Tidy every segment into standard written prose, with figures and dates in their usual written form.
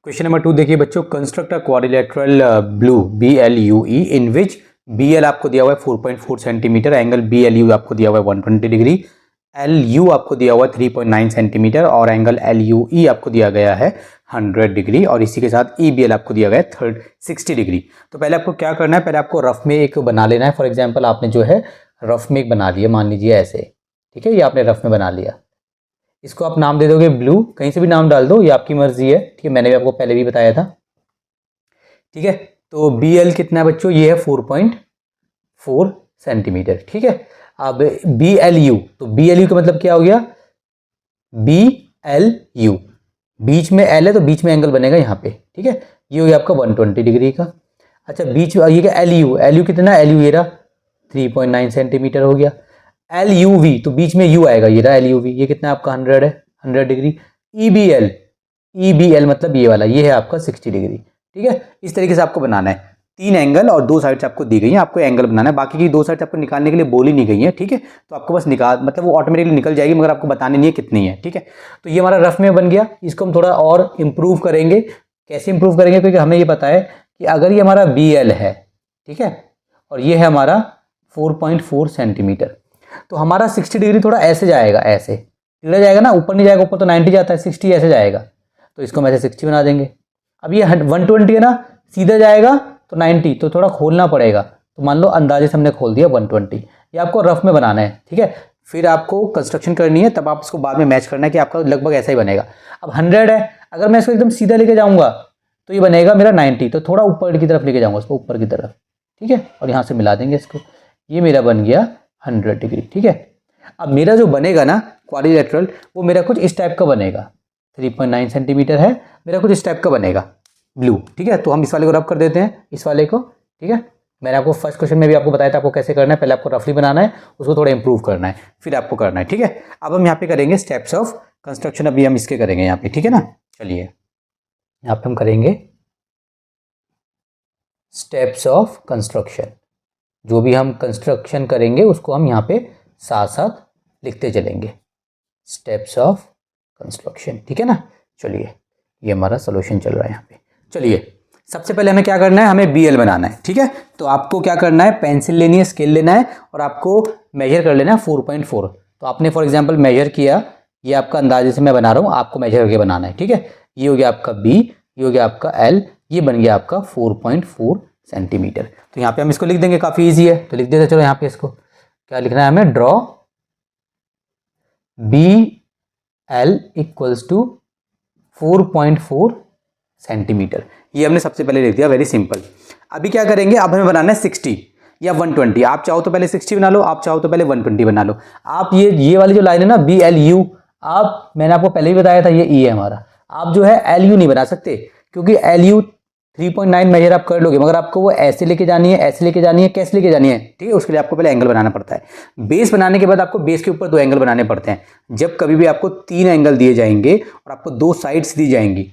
Question number 2 देखिए बच्चों, construct a quadrilateral blue BLUE in which BL आपको दिया हुआ है 4.4 सेंटीमीटर, एंगल BLU आपको दिया हुआ है 120 डिग्री, LU आपको दिया हुआ है 3.9 सेंटीमीटर और एंगल LUE आपको दिया गया है 100 डिग्री और इसी के साथ EBL आपको दिया गया है 60 डिग्री। तो पहले आपको क्या करना है, पहले आपको रफ में एक बना लेना है। फॉर एग्जाम्पल आपने जो है रफ में एक बना लिया, मान लीजिए ऐसे, ठीक है, ये आपने रफ में बना लिया। इसको आप नाम दे दोगे ब्लू, कहीं से भी नाम डाल दो, ये आपकी मर्जी है, ठीक है, मैंने भी आपको पहले भी बताया था, ठीक है। तो BL कितना है बच्चों, ये है 4.4 सेंटीमीटर, ठीक है। अब BLU, तो BLU का मतलब क्या हो गया, BLU बीच में L है तो बीच में एंगल बनेगा यहाँ पे, ठीक है, ये हो गया आपका 120 डिग्री का। अच्छा बीच में ये क्या LU कितना, LU ये रहा 3.9 सेंटीमीटर हो गया। LUV तो बीच में U आएगा, ये रहा LUV, ये कितना आपका 100 है, 100 डिग्री। EBL मतलब ये वाला, ये है आपका 60 डिग्री, ठीक है। इस तरीके से आपको बनाना है, 3 एंगल और 2 साइड्स आपको दी गई हैं, आपको एंगल बनाना है, बाकी की 2 साइड्स आपको निकालने के लिए बोली नहीं गई है, ठीक है। तो आपको बस निकाल, मतलब वो ऑटोमेटिकली निकल जाएगी, मगर आपको बताने नहीं है कितनी है, ठीक है। तो ये हमारा रफ में बन गया, इसको हम थोड़ा और इम्प्रूव करेंगे। कैसे इम्प्रूव करेंगे, क्योंकि हमें ये पता है कि अगर ये हमारा BL है, ठीक है, और ये है हमारा 4.4 सेंटीमीटर, तो हमारा 60 डिग्री थोड़ा ऐसे जाएगा, ऐसे टेढ़ा जाएगा ना, ऊपर नहीं जाएगा, ऊपर तो 90 जाता है, 60 ऐसे जाएगा, तो इसको हम ऐसे 60 बना देंगे। अब ये 120 है ना, सीधा जाएगा तो 90, तो थोड़ा खोलना पड़ेगा, तो मान लो अंदाजे से हमने खोल दिया 120। ये आपको रफ में बनाना है, ठीक है, फिर आपको कंस्ट्रक्शन करनी है, तब आप इसको बाद में मैच करना है कि आपका लगभग ऐसा ही बनेगा। अब 100 है, अगर मैं इसको एकदम सीधा लेके जाऊंगा तो ये बनेगा मेरा 90, तो थोड़ा ऊपर की तरफ लेके जाऊंगा इसको, ऊपर की तरफ, ठीक है, और यहाँ से मिला देंगे इसको, ये मेरा बन गया 100 डिग्री, ठीक है। अब मेरा जो बनेगा ना क्वाड्रिलेटरल, वो मेरा कुछ इस टाइप का बनेगा, 3.9 सेंटीमीटर है, मेरा कुछ इस टाइप का बनेगा ब्लू, ठीक है। तो हम इस वाले को रब कर देते हैं, इस वाले को, ठीक है। मैंने आपको फर्स्ट क्वेश्चन में भी आपको बताया था आपको कैसे करना है, पहले आपको रफली बनाना है, उसको थोड़ा इंप्रूव करना है, फिर आपको करना है, ठीक है। अब हम यहाँ पे करेंगे स्टेप्स ऑफ कंस्ट्रक्शन, अभी हम इसके करेंगे यहाँ पे, ठीक है ना। चलिए यहाँ पे हम करेंगे स्टेप्स ऑफ कंस्ट्रक्शन, जो भी हम कंस्ट्रक्शन करेंगे उसको हम यहाँ पे साथ साथ लिखते चलेंगे, स्टेप्स ऑफ कंस्ट्रक्शन, ठीक है ना। चलिए ये हमारा सोल्यूशन चल रहा है यहाँ पे। चलिए सबसे पहले हमें क्या करना है, हमें BL बनाना है, ठीक है। तो आपको क्या करना है, पेंसिल लेनी है, स्केल लेना है और आपको मेजर कर लेना है 4.4। तो आपने फॉर एग्जांपल मेजर किया, ये आपका अंदाजे से मैं बना रहा हूँ, आपको मेजर करके बनाना है, ठीक है। ये हो गया आपका B, ये हो गया आपका L, ये बन गया आपका 4.4 सेंटीमीटर। तो यहाँ पे हम इसको लिख देंगे, काफ़ी ईजी है, तो लिख देते चलो यहाँ पे। इसको क्या लिखना है हमें, draw BL equals to 4.4 centimetre, ये हमने सबसे पहले लिख दिया, वेरी सिंपल। अभी क्या करेंगे, अब हमें बनाना है 60 या 120, आप चाहो तो पहले 60 बना लो, आप चाहो तो पहले 120 बना लो। आप ये वाली जो लाइन है ना BLU, आप, मैंने आपको पहले ही बताया था ये E है हमारा, आप जो है LU नहीं बना सकते, क्योंकि LU 3.9 मेजर आप कर लोगे, मगर आपको वो ऐसे लेके जानी है, ऐसे लेके जानी है, कैसे लेके जानी है, ठीक है। उसके लिए आपको पहले एंगल बनाना पड़ता है, बेस बनाने के बाद आपको बेस के ऊपर 2 एंगल बनाने पड़ते हैं। जब कभी भी आपको 3 एंगल दिए जाएंगे और आपको 2 साइड्स दी जाएंगी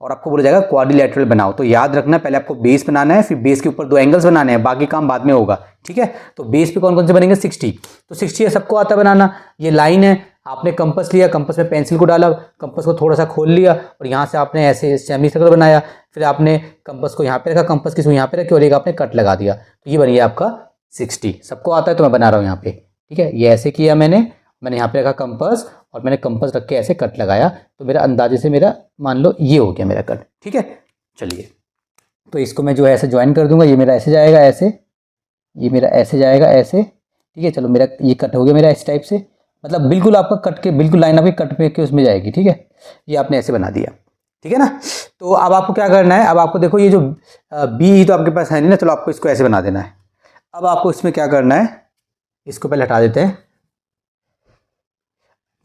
और आपको बोला जाएगा क्वाड्रिलेटरल बनाओ, तो याद रखना पहले आपको बेस बनाना है, फिर बेस के ऊपर 2 एंगल्स बनाने हैं, बाकी काम बाद में होगा, ठीक है। तो बेस पे कौन कौन से बनेंगे, 60, तो 60 सबको आता है बनाना। ये लाइन है, आपने कंपास लिया, कंपास में पेंसिल को डाला, कंपास को थोड़ा सा खोल लिया और यहाँ से आपने ऐसे सेमी सर्कल बनाया, फिर आपने कंपास को यहाँ पे रखा, कंपास की सुई यहाँ पे रखी और एक आपने कट लगा दिया, तो ये बन गया आपका 60। सबको आता है तो मैं बना रहा हूँ यहाँ पे, ठीक है। ये ऐसे किया मैंने यहाँ पे रखा कंपास और मैंने कंपास रख के ऐसे कट लगाया, तो मेरा अंदाजे से मेरा मान लो ये हो गया मेरा कट, ठीक है। चलिए तो इसको मैं जो है ऐसे ज्वाइन कर दूंगा, ये मेरा ऐसे जाएगा, ऐसे, ये मेरा ऐसे जाएगा, ऐसे, ठीक है। चलो मेरा ये कट हो गया मेरा इस टाइप से, मतलब बिल्कुल आपका कट के बिल्कुल लाइन आपकी कट पे के उसमें जाएगी, ठीक है। ये आपने ऐसे बना दिया, ठीक है ना। तो अब आपको क्या करना है, अब आपको देखो ये जो B तो आपके पास है नहीं ना, चलो आपको इसको ऐसे बना देना है। अब आपको इसमें क्या करना है, इसको पहले हटा देते हैं।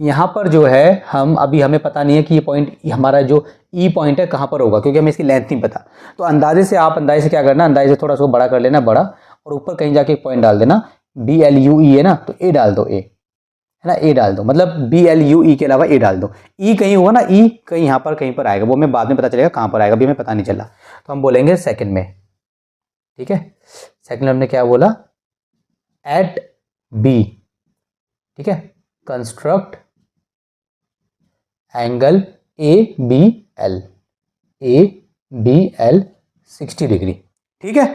यहाँ पर जो है हम अभी, हमें पता नहीं है कि ये पॉइंट हमारा जो E पॉइंट है कहाँ पर होगा, क्योंकि हमें इसकी लेंथ नहीं पता। तो अंदाजे से आप, अंदाजे से क्या करना, अंदाजे से थोड़ा सा बड़ा कर लेना, बड़ा, और ऊपर कहीं जाके एक पॉइंट डाल देना, BLUE है ना, तो A डाल दो, A है ना, A डाल दो, मतलब BLUE के अलावा A डाल दो। E कहीं हुआ ना, E कहीं यहाँ पर कहीं पर आएगा, वो हमें बाद में पता चलेगा कहाँ पर आएगा, अभी हमें पता नहीं चला। तो हम बोलेंगे सेकंड में, ठीक है। सेकंड में हमने क्या बोला, एट B, ठीक है, construct angle ABL, ABL 60 degree. ठीक है,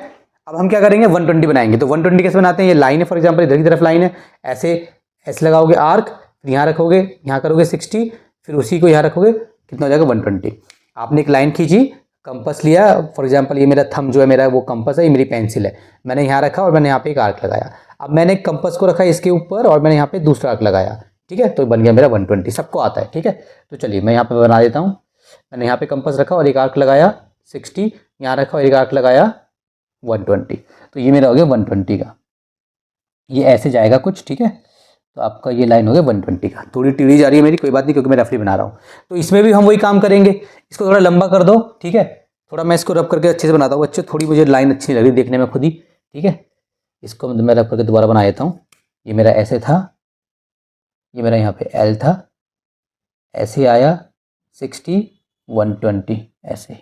अब हम क्या करेंगे 120 बनाएंगे। तो 120 कैसे बनाते हैं, ये लाइन है फॉर एग्जांपल, इधर की तरफ लाइन है, ऐसे ऐसे लगाओगे आर्क, फिर यहाँ रखोगे, यहाँ करोगे 60, फिर उसी को यहाँ रखोगे, कितना हो जाएगा 120। आपने एक लाइन खींची, कंपस लिया, फॉर एग्जांपल ये मेरा थंब जो है मेरा वो कंपस है, ये मेरी पेंसिल है, मैंने यहाँ रखा और मैंने यहाँ पे एक आर्क लगाया। अब मैंने कंपस को रखा इसके ऊपर और मैंने यहाँ पे दूसरा आर्क लगाया। ठीक है, तो बन गया मेरा 120, सबको आता है। ठीक है, तो चलिए मैं यहाँ पे बना देता हूँ। मैंने यहाँ पे कंपस रखा और एक आर्क लगाया 60, यहाँ रखा और एक आर्क लगाया 120, तो ये मेरा हो गया 120 का। ये ऐसे जाएगा कुछ। ठीक है, तो आपका ये लाइन हो गया 120 का। थोड़ी टेढ़ी जा रही है मेरी, कोई बात नहीं, क्योंकि मैं रफली बना रहा हूँ। तो इसमें भी हम वही काम करेंगे, इसको थोड़ा लंबा कर दो। ठीक है, थोड़ा मैं इसको रब करके अच्छे से बनाता हूँ बच्चों, थोड़ी मुझे लाइन अच्छी लग रही देखने में खुद ही। ठीक है, इसको मैं रब करके दोबारा बना देता हूँ। ये मेरा ऐसे था, ये मेरा यहाँ पे L था, ऐसे आया 60 120 ऐसे।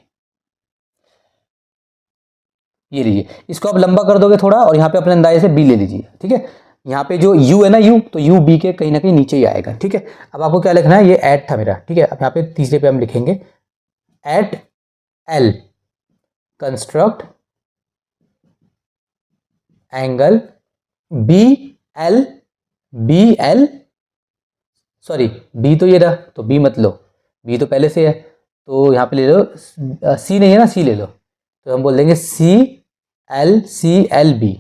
ये लीजिए, इसको आप लंबा कर दोगे थोड़ा और यहाँ पे अपने अंदाजे से B ले लीजिए। ठीक है, यहाँ पे जो U है ना, U, तो U B के कहीं ना कहीं नीचे ही आएगा। ठीक है, अब आपको क्या लिखना है, ये एट था मेरा। ठीक है, अब यहाँ पे तीसरे पे हम लिखेंगे at L construct angle BL, sorry B तो ये रहा, तो B मत लो, B तो पहले से है, तो यहाँ पे ले लो C नहीं है ना, C ले लो, तो हम बोल देंगे CLB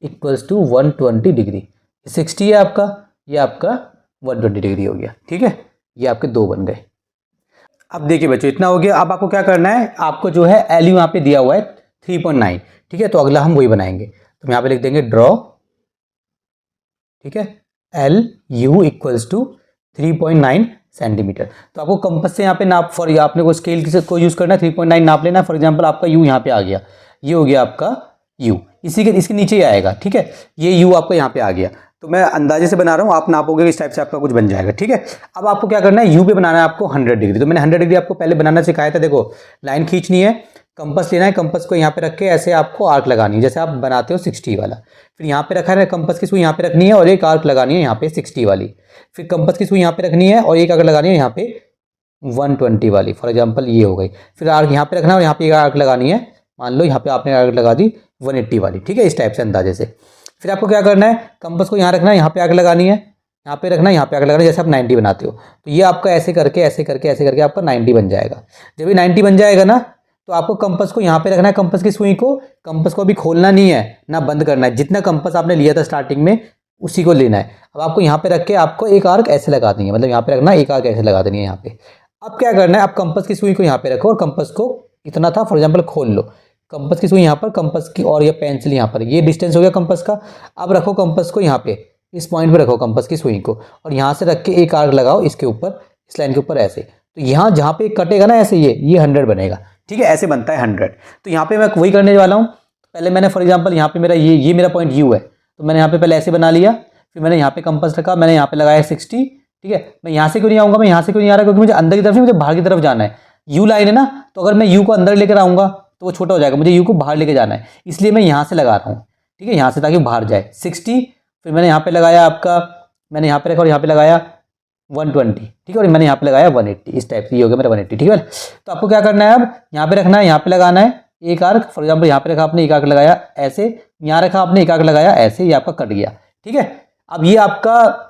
इक्वल्स टू 120 डिग्री। 60 है आपका, ये आपका 120 डिग्री हो गया। ठीक है, ये आपके दो बन गए। अब देखिए बच्चों, इतना हो गया। अब आपको क्या करना है, आपको जो है LU यहाँ पे दिया हुआ है 3.9। ठीक है, तो अगला हम वही बनाएंगे, तो यहाँ पे लिख देंगे ड्रॉ। ठीक है, LU इक्वल्स टू 3.9 सेंटीमीटर। तो आपको कंपास से यहाँ पे नाप, फॉर आपने को स्केल को यूज़ करना है, 3.9 नाप लेना। फॉर एग्जांपल आपका U यहाँ पे आ गया, ये हो गया आपका U, इसके नीचे ही आएगा। ठीक है, ये U आपका यहाँ पे आ गया, तो मैं अंदाजे से बना रहा हूँ, आप नापोगे इस टाइप से आपका कुछ बन जाएगा। ठीक है, अब आपको क्या करना है, U पे बनाना है आपको 100 डिग्री। तो मैंने 100 डिग्री आपको पहले बनाना सिखाया था। देखो, लाइन खींचनी है, कंपास लेना है, कंपास को यहाँ पे रख के ऐसे आपको आर्क लगानी है, जैसे आप बनाते हो 60 वाला। फिर यहाँ पे रखा है, कंपास की सुई यहाँ पे रखनी है और एक आर्क लगानी है यहाँ पे 60 वाली। फिर कंपास की सुई यहाँ पे रखनी है और एक आर्क लगानी है यहाँ पे 120 वाली। फॉर एग्जांपल ये हो गई। फिर आर्क यहाँ पे रखना है और यहाँ पे एक आर्क लगानी है, मान लो यहाँ पे आपने आर्क लगा दी 180 वाली। ठीक है, इस टाइप से अंदाजे से। फिर आपको क्या करना है, कंपास को यहाँ रखना है, यहाँ पे आर्क लगानी है, यहाँ पे रखना है, यहाँ पे आर्क लगाना है, जैसे आप 90 बनाते हो। तो ये आपका ऐसे करके ऐसे करके ऐसे करके आपका 90 बन जाएगा। जब ये 90 बन जाएगा ना, तो आपको कंपास को यहाँ पे रखना है, कंपास की सुई को, कंपास को अभी खोलना नहीं है ना बंद करना है, जितना कंपास आपने लिया था स्टार्टिंग में उसी को लेना है। अब आपको यहाँ पे रख के आपको एक आर्क ऐसे लगा देंगे, मतलब यहाँ पे रखना है, एक आर्क ऐसे लगा देनी है यहाँ पे। अब क्या करना है, आप कंपास की सुई को यहाँ पे रखो और कंपास को इतना था फॉर एग्जाम्पल खोल लो, कंपास की सुई यहाँ पर, कंपास की और ये पेंसिल यहाँ पर, ये डिस्टेंस हो गया कंपास का। अब रखो कंपास को यहाँ पे, इस पॉइंट पे रखो कंपास की सुई को और यहाँ से रख के एक आर्क लगाओ इसके ऊपर, इस लाइन के ऊपर ऐसे। तो यहाँ जहाँ पे कटेगा ना ऐसे, ये 100 बनेगा। ठीक है, ऐसे बनता है 100। तो यहाँ पे मैं वही करने वाला हूँ। पहले मैंने फॉर एग्जांपल यहाँ पे मेरा ये मेरा पॉइंट U है, तो मैंने यहाँ पे पहले ऐसे बना लिया, फिर मैंने यहाँ पे कंपास रखा, मैंने यहाँ पे लगाया 60। ठीक है, मैं यहाँ से क्यों नहीं आऊँगा, मैं यहाँ से क्यों नहीं आ रहा, क्योंकि मुझे अंदर की तरफ नहीं, मुझे बाहर की तरफ जाना है। U लाइन है ना, तो अगर मैं U को अंदर लेकर आऊँगा तो वो छोटा हो जाएगा, मुझे U को बाहर लेके जाना है, इसलिए मैं यहाँ से लगा रहा हूँ। ठीक है, यहाँ से ताकि बाहर जाए 60। फिर मैंने यहाँ पे लगाया आपका, मैंने यहाँ पे रखा और यहाँ पे लगाया 120। ठीक है, और मैंने यहाँ पे लगाया 180, इस टाइप से ये हो गया मेरा 180। ठीक है, तो आपको क्या करना है, अब यहाँ पे रखना है, यहाँ पे लगाना है एक आर्क। फॉर एग्जांपल यहाँ पे रखा आपने, एक आर्क लगाया ऐसे, यहाँ रखा आपने, एक आर्क लगाया ऐसे, ये आपका कट गया। ठीक है, अब ये आपका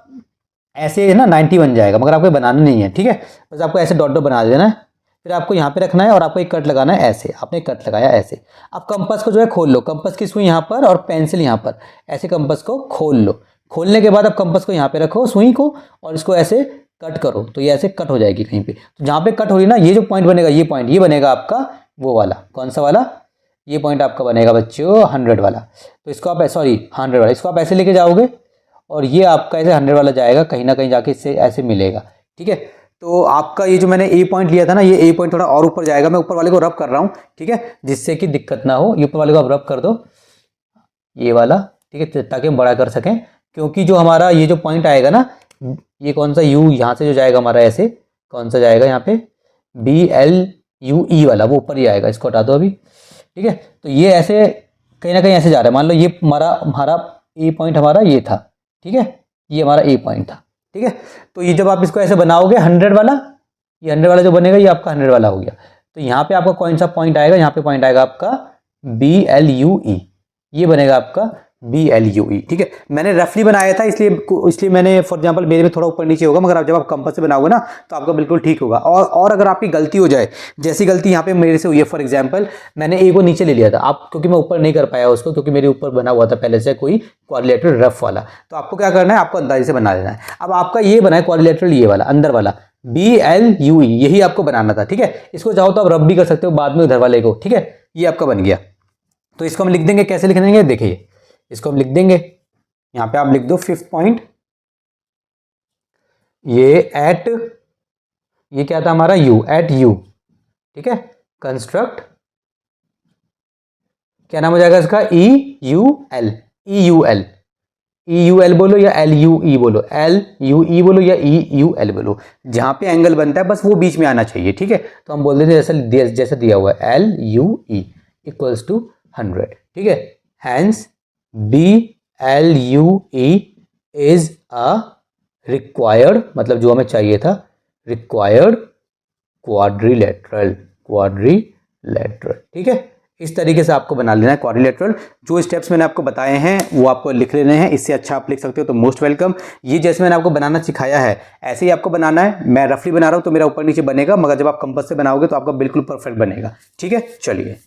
ऐसे है ना 90 बन जाएगा, मगर आपको बनाना नहीं है। ठीक है, बस आपको ऐसे डॉट डॉट बना देना है। फिर आपको यहाँ पे रखना है और आपको एक कट लगाना है ऐसे, आपने एक कट लगाया ऐसे। अब कंपास को जो है खोल लो, कंपास की सुई यहाँ पर और पेंसिल यहाँ पर, ऐसे कंपास को खोल लो। खोलने के बाद अब कंपास को यहाँ पे रखो सुई को और इसको ऐसे कट करो, तो ये ऐसे कट हो जाएगी कहीं पे। तो जहाँ पे कट हो रही ना, ये जो पॉइंट बनेगा, ये पॉइंट ये बनेगा आपका वो वाला, कौन सा वाला, ये पॉइंट आपका बनेगा बच्चों 100 वाला। तो इसको आप सॉरी 100 वाला, इसको आप ऐसे लेके जाओगे और ये आपका ऐसे 100 वाला जाएगा, कहीं ना कहीं जाके इससे ऐसे मिलेगा। ठीक है, तो आपका ये जो मैंने A पॉइंट लिया था ना, ये A पॉइंट थोड़ा और ऊपर जाएगा, मैं ऊपर वाले को रब कर रहा हूँ। ठीक है, जिससे कि दिक्कत ना हो, ये ऊपर वाले को आप रब कर दो, ये वाला। ठीक है, ताकि हम बड़ा कर सकें, क्योंकि जो हमारा ये जो पॉइंट आएगा ना, ये कौन सा U यहाँ से जो जाएगा हमारा ऐसे, कौन सा जाएगा यहाँ पे BLUE वाला, वो ऊपर ही आएगा, इसको हटा दो अभी। ठीक है, तो ये ऐसे कहीं ना कहीं ऐसे जा रहा है, मान लो ये हमारा A पॉइंट हमारा ये था। ठीक है, ये हमारा A पॉइंट था। ठीक है, तो ये जब आप इसको ऐसे बनाओगे 100 वाला, ये 100 वाला जो बनेगा ये आपका 100 वाला हो गया। तो यहाँ पे आपका कौन सा पॉइंट आएगा, यहाँ पे पॉइंट आएगा आपका BLUE, ये बनेगा आपका BLUE। ठीक है, मैंने रफली बनाया था इसलिए मैंने फॉर एग्जांपल मेरे में थोड़ा ऊपर नीचे होगा, मगर जब आप कंपास से बनाओगे ना तो आपका बिल्कुल ठीक होगा। और अगर आपकी गलती हो जाए, जैसी गलती यहाँ पे मेरे से हुई है, फॉर एग्जांपल मैंने ए को नीचे ले लिया था, आप क्योंकि मैं ऊपर नहीं कर पाया उसको, क्योंकि मेरे ऊपर बना हुआ था पहले से कोई क्वाड्रिलेटरल रफ वाला। तो आपको क्या करना है, आपको अंदाजे से बना लेना है। अब आपका ये बना है क्वाड्रिलेटरल, ये वाला अंदर वाला BLUE, यही आपको बनाना था। ठीक है, इसको चाहो तो आप रब भी कर सकते हो बाद में उधर वाले को। ठीक है, ये आपका बन गया। तो इसको हम लिख देंगे, कैसे लिख देंगे देखिए, इसको हम लिख देंगे, यहां पे आप लिख दो 5th पॉइंट, ये एट, ये क्या था हमारा एट यू। ठीक है, कंस्ट्रक्ट, क्या नाम हो जाएगा इसका, EUL बोलो या LUE बोलो, LUE बोलो या EUL बोलो, जहां पे एंगल बनता है बस वो बीच में आना चाहिए। ठीक है, तो हम बोल देते हैं जैसा दिया हुआ है LUE इक्वल्स टू 100। ठीक है, hence BLUE is a required, मतलब जो हमें चाहिए था, रिक्वायर्ड क्वाड्रिलेटरल। ठीक है, इस तरीके से आपको बना लेना है क्वाड्रिलेटरल। जो स्टेप्स मैंने आपको बताए हैं वो आपको लिख लेने हैं, इससे अच्छा आप लिख सकते हो तो मोस्ट वेलकम। ये जैसे मैंने आपको बनाना सिखाया है ऐसे ही आपको बनाना है। मैं रफली बना रहा हूँ तो मेरा ऊपर नीचे बनेगा, मगर जब आप कंपास से बनाओगे तो आपका बिल्कुल परफेक्ट बनेगा। ठीक है, चलिए।